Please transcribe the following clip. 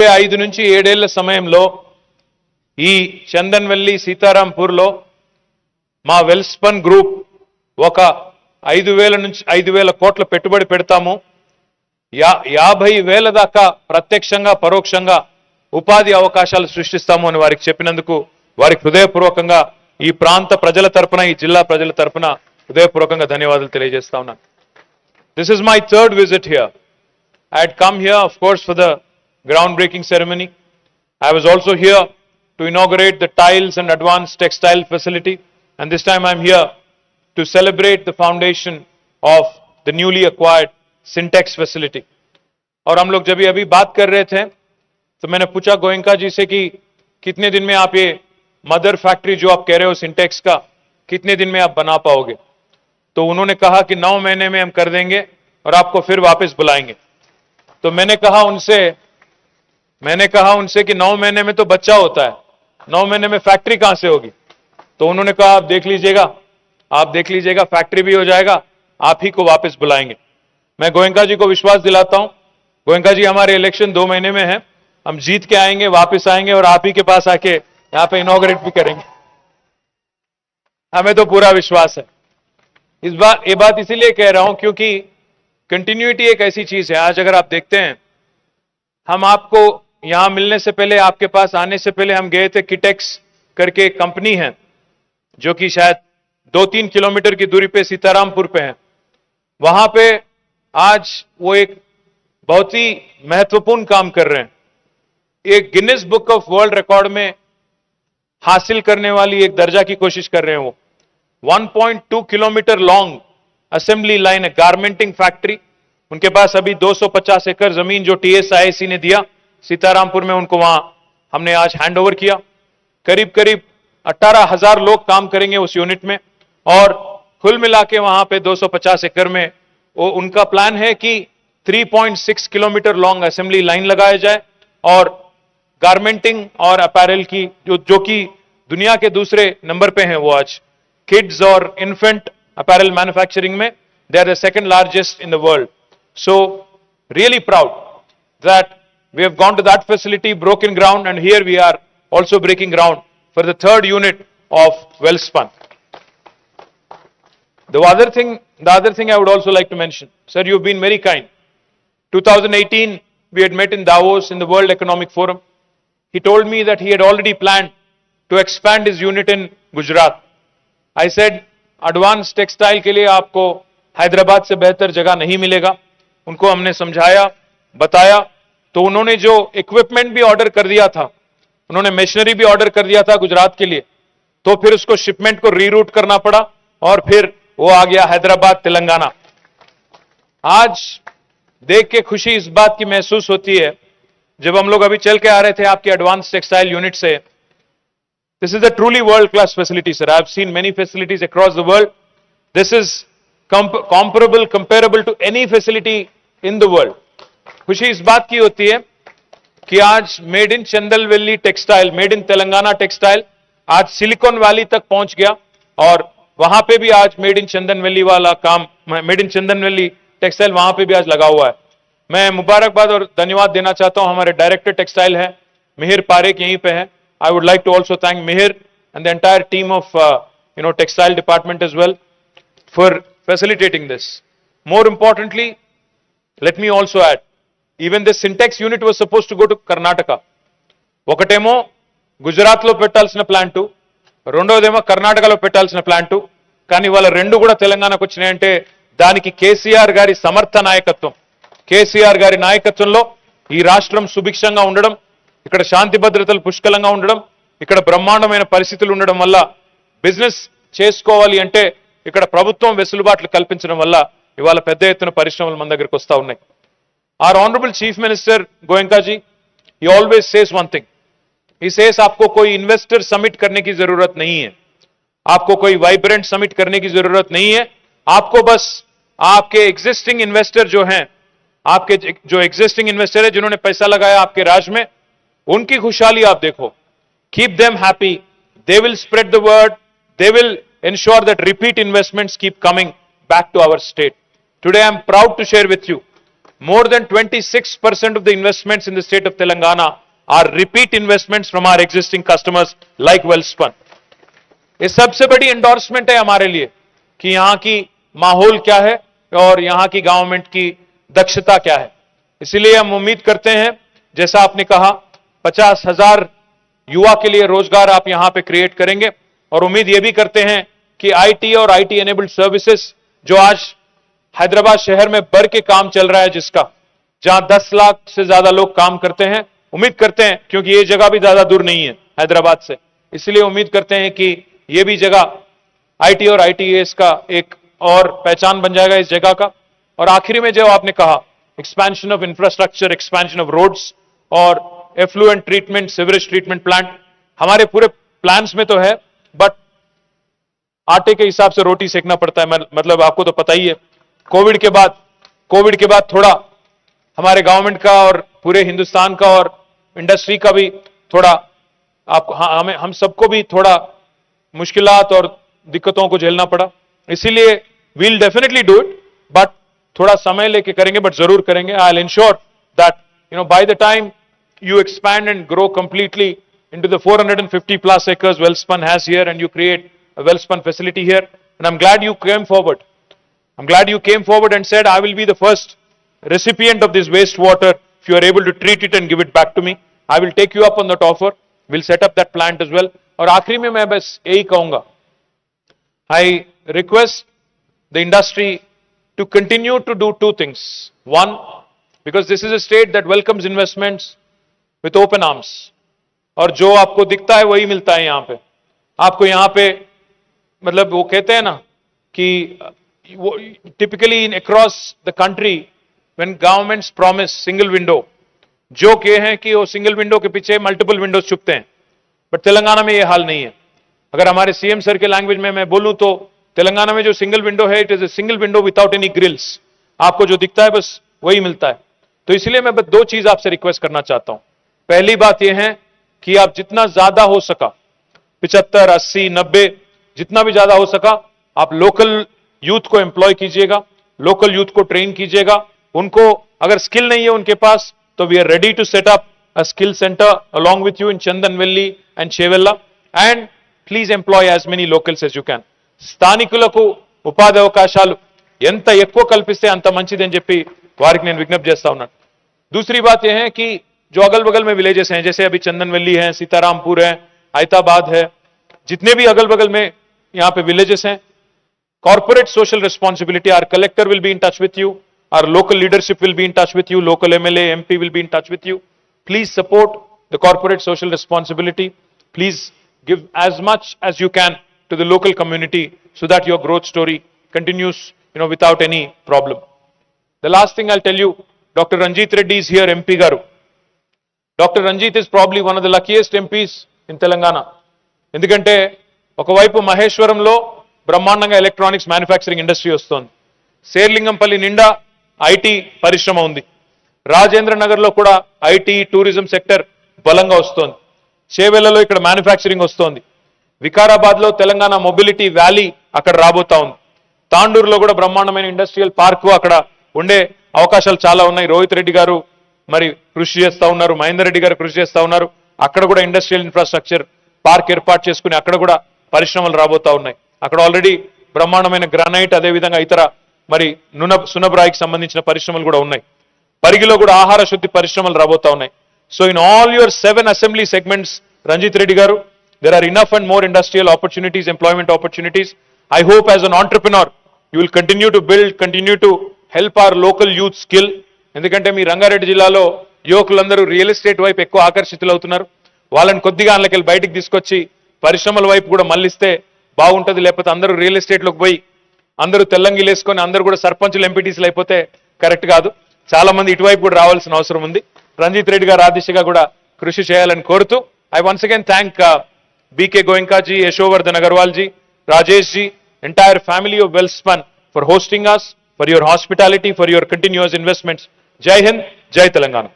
5 నుంచి 7 ఏళ్ల సమయంలో ఈ చందన్వల్లి సీతారాంపూర్లో మా వెల్స్పన్ గ్రూప్ ఒక 5,000 నుంచి 5,000 కోట్ల పెట్టుబడి పెడతాము. 50,000 దాకా ప్రత్యక్షంగా పరోక్షంగా ఉపాధి అవకాశాలు సృష్టిస్తాము అని వారికి చెప్పినందుకు వారికి హృదయపూర్వకంగా ఈ ప్రాంత ప్రజల తరపున ఈ జిల్లా ప్రజల తరపున హృదయపూర్వకంగా ధన్యవాదాలు తెలియజేస్తా ఉన్నాను. This is my third visit here. I had come here, of course, for the groundbreaking ceremony. I was also here to inaugurate the tiles and advanced textile facility, and this time I'm here to celebrate the foundation of the newly acquired Sintex facility. और हम लोग जब अभी बात कर रहे थे तो मैंने पूछा गोयनका जी से कि कितने दिन में आप ये मदर फैक्ट्री जो आप कह रहे हो सिंटेक्स का, कितने दिन में आप बना पाओगे? तो उन्होंने कहा कि 9 महीने में हम कर देंगे और आपको फिर वापस बुलाएंगे. तो मैंने कहा उनसे कि 9 महीने में तो बच्चा होता है, 9 महीने में फैक्ट्री कहां से होगी? तो उन्होंने कहा आप देख लीजिएगा फैक्ट्री भी हो जाएगा, आप ही को वापस बुलाएंगे. मैं गोयनका जी को विश्वास दिलाता हूं, गोयनका जी हमारे इलेक्शन 2 महीने में है, हम जीत के आएंगे, वापस आएंगे और आप ही के पास आके यहां पे इनॉग्रेट भी करेंगे. हमें तो पूरा विश्वास है. ये बात इसीलिए कह रहा हूं क्योंकि कंटिन्यूटी एक ऐसी चीज है. आज अगर आप देखते हैं, हम आपको यहां मिलने से पहले, आपके पास आने से पहले हम गए थे किटेक्स करके एक कंपनी है जो कि शायद 2-3 किलोमीटर की दूरी पे सीतारामपुर पे है. वहां पे आज वो एक बहुत ही महत्वपूर्ण काम कर रहे हैं. एक Guinness book of world record में हासिल करने वाली एक दर्जा की कोशिश कर रहे हैं. वो 1.2 किलोमीटर लॉन्ग असेंबली लाइन है, गारमेंटिंग फैक्ट्री. उनके पास अभी 250 एकड़ जमीन जो TSIC ने दिया सीतारामपुर में, उनको वहां हमने आज हैंड ओवर किया. करीब 18,000 लोग काम करेंगे उस यूनिट में और कुल मिला के वहां पे 250 एकड़ में वो उनका प्लान है कि 3.6 किलोमीटर लॉन्ग असेंबली लाइन लगाया जाए और गारमेंटिंग और अपैरल की जो कि दुनिया के दूसरे नंबर पे हैं. वो आज किड्स और इन्फेंट अपैरल मैन्युफैक्चरिंग में they are the second largest in the world. So really proud that we have gone to that facility, broken ground, and here we are also breaking ground for the third unit of Welspun. The other thing I would also like to mention, sir, you've been very kind. 2018, we had met in Davos in the World Economic Forum. He told me that he had already planned to expand his unit in Gujarat. I said, advanced textile के लिए आपको हैदराबाद से बेहतर जगह नहीं मिलेगा. उनको हमने समझाया, बताया, तो उन्होंने जो इक्विपमेंट भी ऑर्डर कर दिया था, उन्होंने मशीनरी भी ऑर्डर कर दिया था गुजरात के लिए, तो फिर उसको शिपमेंट को रीरूट करना पड़ा और फिर वो आ गया हैदराबाद, तेलंगाना. आज देख के खुशी इस बात की महसूस होती है, जब हम लोग अभी चल के आ रहे थे आपके एडवांस टेक्सटाइल यूनिट से. This is a truly world class facility sir. I have seen many facilities across the world. This is comparable to any facility in the world. खुशी इस बात की होती है कि आज made in Chandanvalli textile, made in Telangana textile आज Silicon Valley तक पहुंच गया और वहां पे भी आज मेड इन चंदनवल्ली वाला काम, मेड इन चंदनवल्ली टेक्सटाइल वहां पे भी आज लगा हुआ है. मैं मुबारकबाद और धन्यवाद देना चाहता हूं. हमारे डायरेक्टर टेक्सटाइल है मिहिर पारेख, यहीं पे है. I would like to also thank Mihir and the entire team of textile department as well for facilitating this. More importantly, let me also add, even this Sintex unit was supposed to go to Karnataka. ఒకటేమో గుజరాత్లో పెట్టాల్సిన plant, రెండోదేమో కర్ణాటకలో పెట్టాల్సిన plant, కానీ వాళ్ళ రెండు కూడా తెలంగాణకు వచ్చినాయంటే దానికి కేసీఆర్ గారి సమర్థ నాయకత్వం, కేసీఆర్ గారి నాయకత్వంలో ఈ రాష్ట్రం సుభిక్షంగా ఉండడం, ఇక్కడ శాంతి భద్రతలు పుష్కలంగా ఉండడం, ఇక్కడ బ్రహ్మాండమైన పరిస్థితులు ఉండడం వల్ల బిజినెస్ చేసుకోవాలి అంటే ఇక్కడ ప్రభుత్వం వెసులుబాట్లు కల్పించడం వల్ల ఇవాళ పెద్ద ఎత్తున పరిశ్రమలు మన దగ్గరికి వస్తా ఉన్నాయి. Our honorable Chief Minister Goenka ji, he always says one thing. He says आपको कोई इन्वेस्टर समिट करने की जरूरत नहीं है, आपको कोई वाइब्रेंट समिट करने की जरूरत नहीं है. आपको बस आपके एग्जिस्टिंग इन्वेस्टर जो हैं, आपके जो एग्जिस्टिंग इन्वेस्टर है जिन्होंने पैसा लगाया आपके राज्य में, उनकी खुशहाली आप देखो. Keep them happy. They will spread the word. They will ensure that repeat investments keep coming back to our state. Today I am proud to share with you more than 26% of the investments in the state of Telangana are repeat investments from our existing customers like Welspun. ये सबसे बड़ी endorsement है हमारे लिए कि यहां की माहौल क्या है और यहां की गवर्नमेंट की दक्षता क्या है। इसलिए हम उम्मीद करते हैं, जैसा आपने कहा, 50,000 युवा के लिए रोजगार आप यहां पे क्रिएट करेंगे और उम्मीद यह भी करते हैं कि आईटी और आईटी एनेबल्ड सर्विसेज जो आज हैदराबाद शहर में बढ़ के काम चल रहा है, जिसका जहां 10 लाख से ज्यादा लोग काम करते हैं, उम्मीद करते हैं, क्योंकि ये जगह भी ज्यादा दूर नहीं है हैदराबाद से, इसलिए उम्मीद करते हैं कि ये भी जगह आईटी और आईटीएस का एक और पहचान बन जाएगा इस जगह का। और आखिरी में जो आपने कहा, expansion of infrastructure, expansion of roads और effluent treatment, sewerage treatment plant, हमारे पूरे प्लान्स में तो है, बट आटे के हिसाब से रोटी सेकना पड़ता है। मतलब आपको तो पता ही है, कोविड के बाद थोड़ा हमारे गवर्नमेंट का और पूरे हिंदुस्तान का और इंडस्ट्री का भी थोड़ा हम सबको भी थोड़ा मुश्किलात और दिक्कतों को झेलना पड़ा। इसीलिए we'll definitely do it, but थोड़ा समय लेके करेंगे, बट जरूर करेंगे। I will ensure that by the time you expand and grow completely into the 450 plus acres Welspun has here, and you create a Welspun facility here. And I'm glad you came forward. I'm glad you came forward and said, I will be the first recipient of this wastewater if you are able to treat it and give it back to me. I will take you up on that offer. We'll set up that plant as well. और आखिरी में मैं बस यही कहूंगा, I request the industry to continue to do two things. One, because this is a state that welcomes investments with open arms, और जो आपको दिखता है वही मिलता है यहां पे। आपको यहां पे मतलब वो कहते हैं ना कि वो typically in across the country when governments promise single window, जो कहे हैं कि वो सिंगल विंडो के पीछे मल्टीपल विंडोज छुपते हैं, बट तेलंगाना में ये हाल नहीं है। अगर हमारे सीएम सर के लैंग्वेज में मैं बोलूं तो तेलंगाना में जो सिंगल विंडो है, it is a single window without any grills. आपको जो दिखता है बस वही मिलता है। तो इसलिए मैं बस दो चीज आपसे रिक्वेस्ट करना चाहता हूं। पहली बात यह है कि आप जितना ज्यादा हो सका, 75, 80, 90, जितना भी ज्यादा हो सका, आप लोकल यूथ को एम्प्लॉय कीजिएगा, लोकल यूथ को ट्रेन कीजिएगा। उनको अगर स्किल नहीं है उनके पास, तो we are ready to set up a skill centre along with you in Chandanvelli and Chevella, and please employ as many locals as you can. స్థానికులకు ఉపాధి అవకాశాలు ఎంత ఎక్కువ కల్పిస్తే అంత మంచిదని చెప్పి వారికి నేను విజ్ఞప్తి చేస్తా ఉన్నాను। दूसरी बात यह है कि जो अगल बगल में विलेजेस हैं, जैसे अभी चंदनवेली है, सीतारामपुर है, आयताबाद है, जितने भी अगल बगल में यहां पे विलेजेस हैं, corporate social responsibility, our collector will be in touch with you, our local leadership will be in touch with you, local MLA MP will be in touch with you. Please support the corporate social responsibility, please give as much as you can to the local community so that your growth story continues without any problem. The last thing I'll tell you, Dr. Ranjit Reddy is here, MP garu. Dr. Ranjit is probably one of the luckiest MPs in Telangana. ఎందుకంటే ఒకవైపు మహేశ్వరంలో బ్రహ్మాండంగా electronics manufacturing industry వస్తోంది, శేర్లింగంపల్లి నిండా IT పరిశ్రమ ఉంది, రాజేంద్ర నగర్లో కూడా IT tourism sector బలంగా వస్తోంది, చేవెళ్లలో ఇక్కడ మ్యానుఫ్యాక్చరింగ్ వస్తోంది, వికారాబాద్ లో తెలంగాణ మొబిలిటీ వ్యాలీ అక్కడ రాబోతా ఉంది, తాండూరులో కూడా బ్రహ్మాండమైన ఇండస్ట్రియల్ పార్క్ అక్కడ ఉండే అవకాశాలు చాలా ఉన్నాయి। రోహిత్ రెడ్డి గారు మరి కృషి చేస్తా ఉన్నారు, మహేందర్ రెడ్డి గారు కృషి చేస్తా ఉన్నారు, అక్కడ కూడా ఇండస్ట్రియల్ ఇన్ఫ్రాస్ట్రక్చర్ పార్క్ ఏర్పాటు చేసుకుని అక్కడ కూడా పరిశ్రమలు రాబోతా ఉన్నాయి। అక్కడ ఆల్రెడీ బ్రహ్మాండమైన గ్రానైట్, అదేవిధంగా ఇతర మరి సునబ్రాయికి సంబంధించిన పరిశ్రమలు కూడా ఉన్నాయి, పరిగిలో కూడా ఆహార శుద్ధి పరిశ్రమలు రాబోతా ఉన్నాయి। So in all your 7 assembly segments, Ranjith Reddy garu, there are enough and more industrial opportunities, employment opportunities. I hope as an entrepreneur you will continue to build, continue to help our local youth skill. ఎందుకంటే మీ రంగారెడ్డి జిల్లాలో యువకులందరూ real estate వైపు ఎక్కువ ఆకర్షితులు అవుతున్నారు, వాళ్ళని కొద్దిగా అందులోకి బయటికి తీసుకొచ్చి పరిశ్రమల వైపు కూడా మళ్ళిస్తే బాగుంటుంది। లేకపోతే అందరూ రియల్ ఎస్టేట్లోకి పోయి అందరూ తెల్లంగిలు వేసుకొని అందరూ కూడా సర్పంచులు ఎంపీటీసీలు అయిపోతే కరెక్ట్ కాదు, చాలా మంది ఇటువైపు కూడా రావాల్సిన అవసరం ఉంది। రంజిత్ రెడ్డి గారు ఆ దిశగా కూడా కృషి చేయాలని కోరుతూ I once again thank BK Goenka ji, Yashovardhan Agarwal ji, Rajesh ji, entire family of Welspun for hosting us, for your hospitality, for your continuous investments. Jai Hind, Jai Telangana.